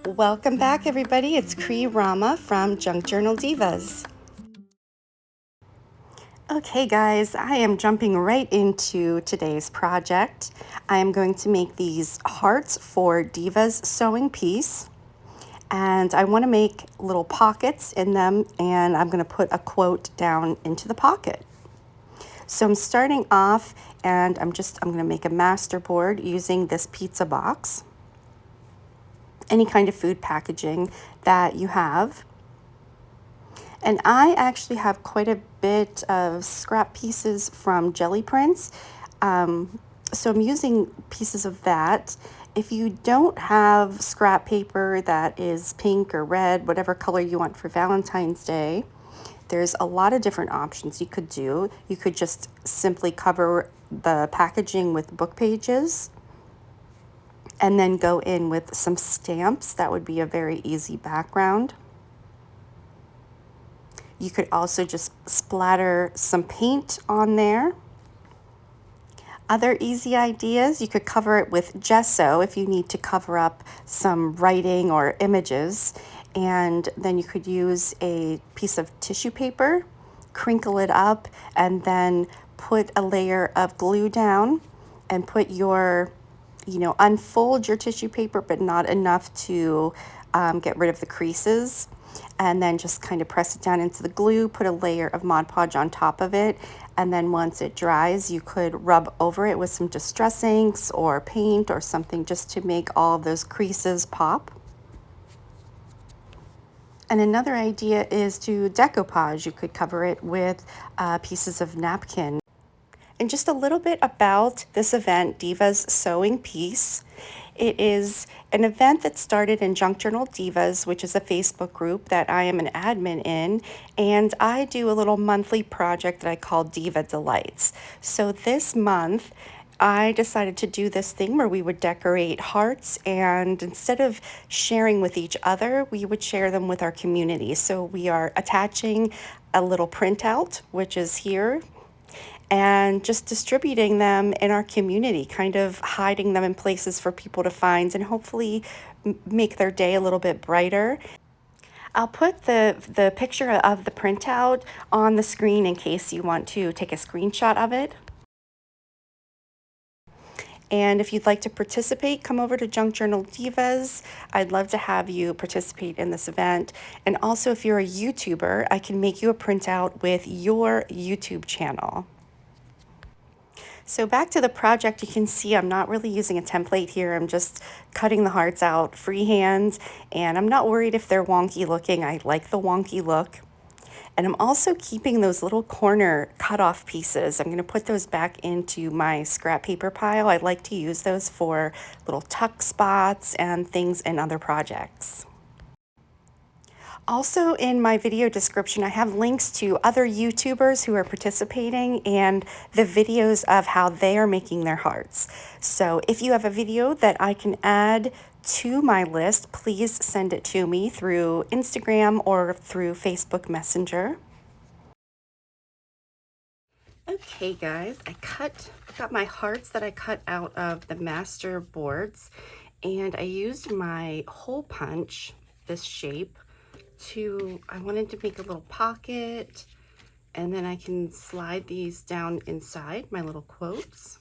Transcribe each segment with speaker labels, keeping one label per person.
Speaker 1: Welcome back, everybody. It's Cree Rama from Junk Journal Divas. Okay, guys, I am jumping right into today's project. I am going to make these hearts for Diva's sewing piece, and I want to make little pockets in them, and I'm going to put a quote down into the pocket. So I'm starting off, and I'm going to make a masterboard using this pizza box. Any kind of food packaging that you have. And I actually have quite a bit of scrap pieces from jelly prints. So I'm using pieces of that. If you don't have scrap paper that is pink or red, whatever color you want for Valentine's Day, there's a lot of different options you could do. You could just simply cover the packaging with book pages and then go in with some stamps. That would be a very easy background. You could also just splatter some paint on there. Other easy ideas, you could cover it with gesso if you need to cover up some writing or images. And then you could use a piece of tissue paper, crinkle it up, and then put a layer of glue down and put your unfold your tissue paper, but not enough to get rid of the creases. And then just kind of press it down into the glue, put a layer of Mod Podge on top of it. And then once it dries, you could rub over it with some distress inks or paint or something just to make all of those creases pop. And another idea is to decoupage. You could cover it with pieces of napkin. And just a little bit about this event, Diva's Sewing Piece. It is an event that started in Junk Journal Divas, which is a Facebook group that I am an admin in, and I do a little monthly project that I call Diva Delights. So this month, I decided to do this thing where we would decorate hearts, and instead of sharing with each other, we would share them with our community. So we are attaching a little printout, which is here, and just distributing them in our community, kind of hiding them in places for people to find and hopefully make their day a little bit brighter. I'll put the picture of the printout on the screen in case you want to take a screenshot of it. And if you'd like to participate, come over to Junk Journal Divas. I'd love to have you participate in this event. And also, if you're a YouTuber, I can make you a printout with your YouTube channel. So back to the project, you can see I'm not really using a template here. I'm just cutting the hearts out freehand, and I'm not worried if they're wonky looking. I like the wonky look. And I'm also keeping those little corner cut-off pieces. I'm going to put those back into my scrap paper pile. I like to use those for little tuck spots and things in other projects. Also in my video description, I have links to other YouTubers who are participating and the videos of how they are making their hearts. So if you have a video that I can add to my list, please send it to me through Instagram or through Facebook Messenger. Okay guys, I got my hearts that I cut out of the master boards, and I used my hole punch, this shape, I wanted to make a little pocket, and then I can slide these down inside my little quotes.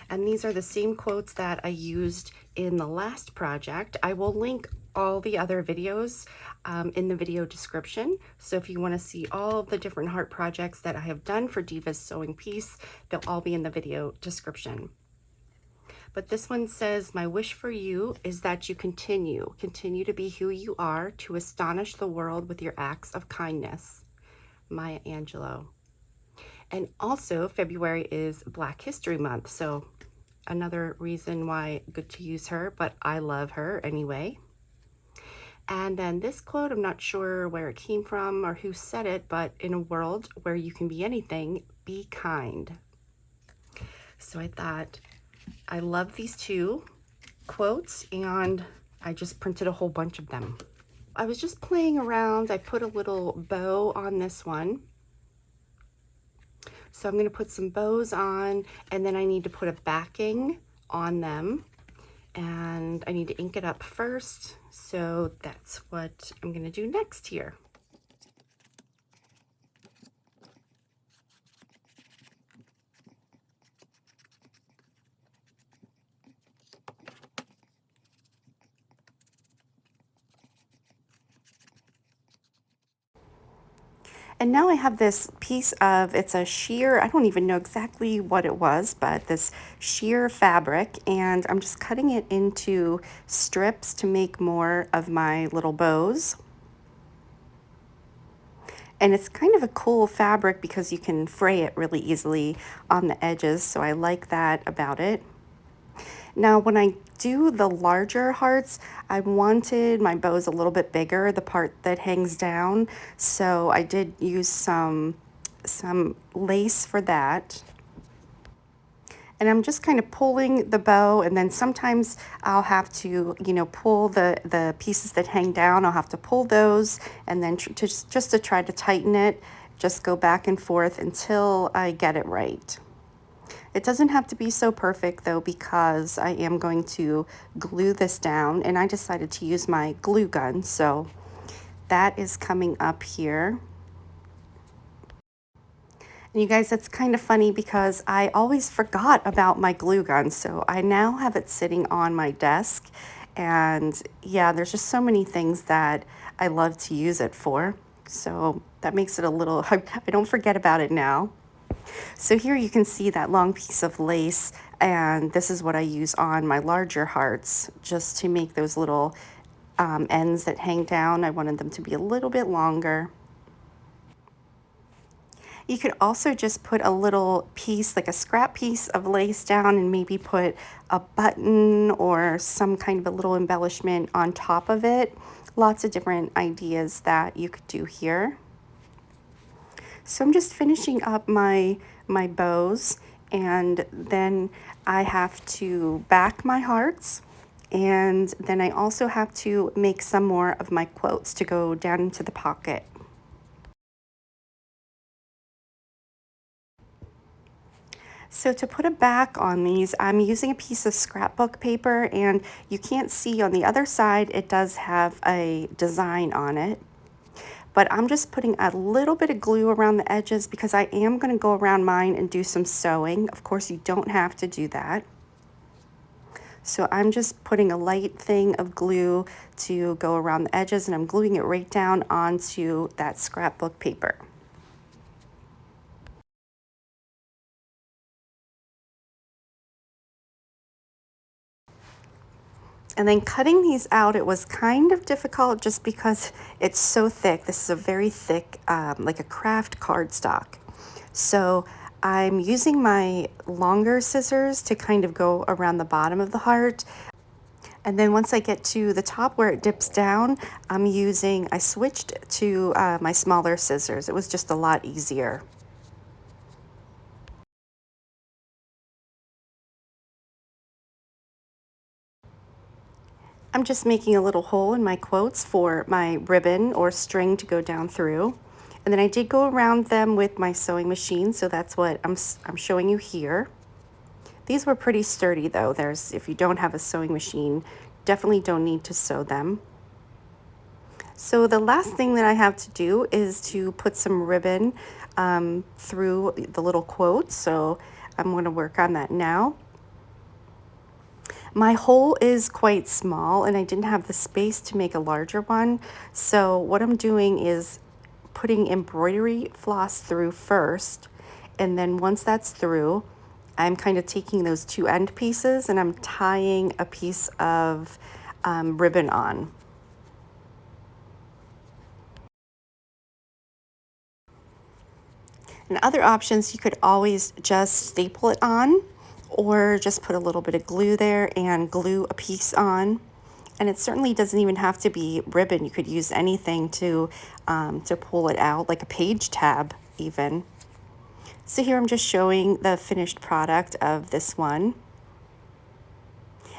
Speaker 1: And these are the same quotes that I used in the last project. I will link all the other videos in the video description. So if you want to see all of the different heart projects that I have done for Diva's Sewing Piece, they'll all be in the video description. But this one says, my wish for you is that you continue to be who you are, to astonish the world with your acts of kindness. Maya Angelou. And also February is Black History Month, so another reason why good to use her, but I love her anyway. And then this quote, I'm not sure where it came from or who said it, but in a world where you can be anything, be kind. So I thought, I love these two quotes, and I just printed a whole bunch of them. I was just playing around. I put a little bow on this one. So I'm going to put some bows on, and then I need to put a backing on them. and I need to ink it up first. So that's what I'm gonna do next here. And now I have this piece of, it's a sheer, I don't even know exactly what it was, but this sheer fabric, and I'm just cutting it into strips to make more of my little bows. And it's kind of a cool fabric because you can fray it really easily on the edges, so I like that about it. Now, when I do the larger hearts, I wanted my bows a little bit bigger, the part that hangs down. So I did use some lace for that. And I'm just kind of pulling the bow, and then sometimes I'll have to, pull the pieces that hang down. I'll have to pull those, and then just to try to tighten it, just go back and forth until I get it right. It doesn't have to be so perfect though, because I am going to glue this down, and I decided to use my glue gun. So that is coming up here. And you guys, it's kind of funny because I always forgot about my glue gun. So I now have it sitting on my desk. And yeah, there's just so many things that I love to use it for. So that makes it a little, I don't forget about it now. So here you can see that long piece of lace, and this is what I use on my larger hearts, just to make those little ends that hang down. I wanted them to be a little bit longer. You could also just put a little piece, like a scrap piece of lace down, and maybe put a button or some kind of a little embellishment on top of it. Lots of different ideas that you could do here. So I'm just finishing up my bows, and then I have to back my hearts, and then I also have to make some more of my quotes to go down into the pocket. So to put a back on these, I'm using a piece of scrapbook paper, and you can't see on the other side, it does have a design on it. But I'm just putting a little bit of glue around the edges because I am going to go around mine and do some sewing. Of course, you don't have to do that. So I'm just putting a light thing of glue to go around the edges, and I'm gluing it right down onto that scrapbook paper. And then cutting these out, it was kind of difficult just because it's so thick. This is a very thick, like a craft cardstock. So I'm using my longer scissors to kind of go around the bottom of the heart. And then once I get to the top where it dips down, I switched to my smaller scissors. It was just a lot easier. I'm just making a little hole in my quotes for my ribbon or string to go down through. And then I did go around them with my sewing machine, so that's what I'm showing you here. These were pretty sturdy though. If you don't have a sewing machine, definitely don't need to sew them. So the last thing that I have to do is to put some ribbon through the little quotes. So I'm going to work on that now. My hole is quite small, and I didn't have the space to make a larger one. So what I'm doing is putting embroidery floss through first, and then once that's through, I'm kind of taking those two end pieces and I'm tying a piece of ribbon on. And other options, you could always just staple it on, or just put a little bit of glue there and glue a piece on. And it certainly doesn't even have to be ribbon. You could use anything to pull it out, like a page tab even. So here I'm just showing the finished product of this one.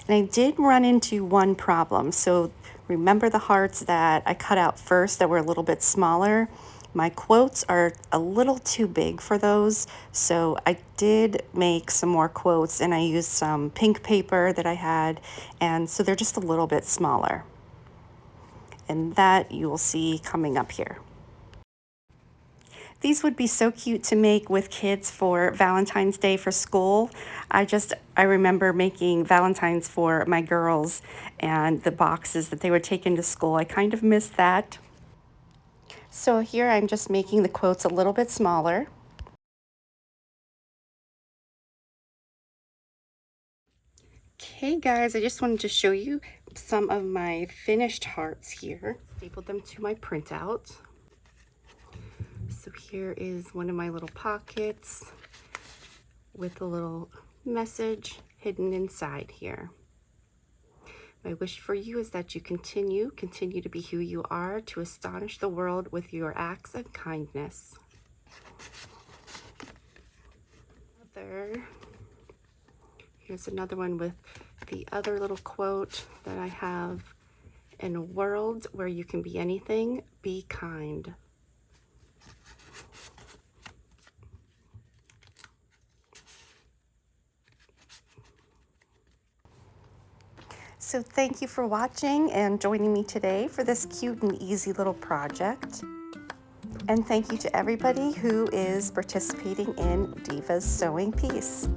Speaker 1: And I did run into one problem. So remember the hearts that I cut out first that were a little bit smaller? My quotes are a little too big for those, so I did make some more quotes and I used some pink paper that I had, and so they're just a little bit smaller. And that you will see coming up here. These would be so cute to make with kids for Valentine's Day for school. I remember making Valentines for my girls and the boxes that they would take into school. I kind of miss that. So here I'm just making the quotes a little bit smaller. Okay guys, I just wanted to show you some of my finished hearts here. Stapled them to my printout. So here is one of my little pockets with a little message hidden inside here. My wish for you is that you continue to be who you are, to astonish the world with your acts of kindness. Here's another one with the other little quote that I have. In a world where you can be anything, be kind. So thank you for watching and joining me today for this cute and easy little project. And thank you to everybody who is participating in Diva's Sewing Piece.